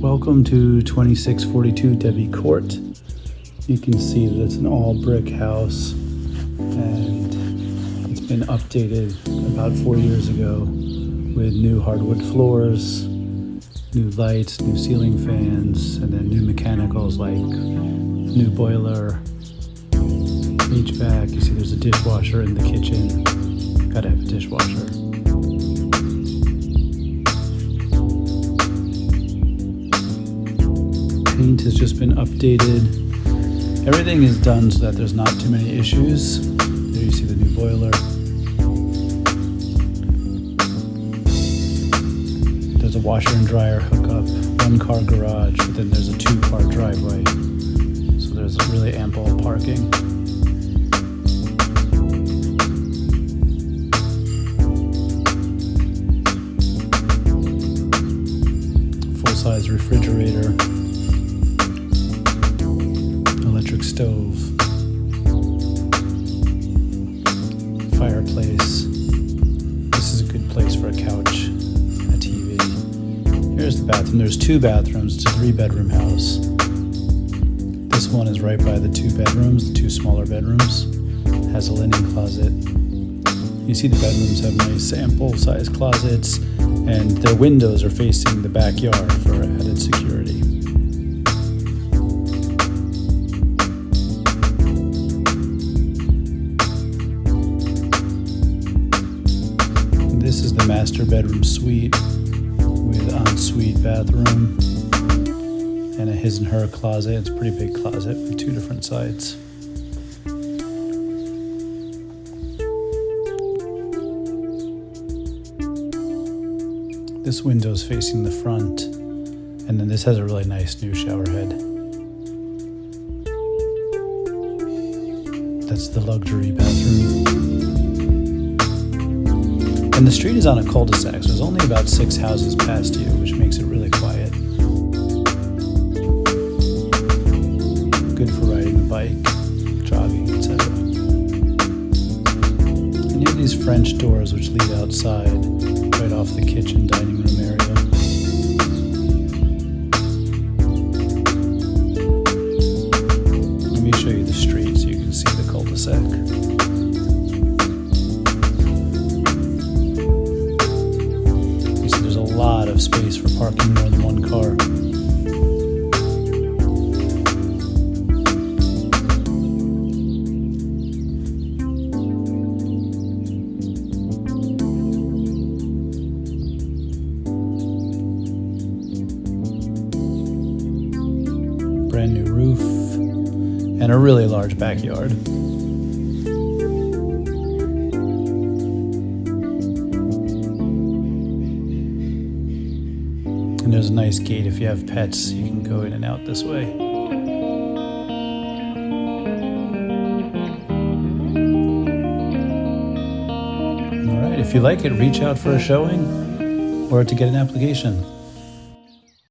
Welcome to 2642 Debbie Court. You can see that it's an all brick house and it's been updated about 4 years ago with new hardwood floors, new lights, new ceiling fans, and then new mechanicals like new boiler, HVAC. You see there's a dishwasher in the kitchen. Gotta have a dishwasher. Paint has just been updated. Everything is done so that there's not too many issues. There you see the new boiler. There's a washer and dryer hookup, 1-car garage, but then there's a 2-car driveway. So there's really ample parking. Full-size refrigerator. Electric stove, fireplace. This is a good place for a couch, a TV. Here's the bathroom. There's 2 bathrooms. It's a 3-bedroom house. This one is right by the 2 bedrooms, the 2 smaller bedrooms. It has a linen closet. You see the bedrooms have nice ample size closets, and their windows are facing the backyard for added security. This is the master bedroom suite with ensuite bathroom and a his and her closet. It's a pretty big closet with 2 different sides. This window is facing the front, and then this has a really nice new shower head. That's the luxury bathroom. And the street is on a cul-de-sac, so there's only about 6 houses past you, which makes it really quiet. Good for riding a bike, jogging, etc. And you have these French doors which lead outside, right off the kitchen dining room area. Let me show you the street so you can see the cul-de-sac. A lot of space for parking more than 1 car. Brand new roof and a really large backyard. And there's a nice gate. If you have pets, you can go in and out this way. All right, if you like it, reach out for a showing or to get an application.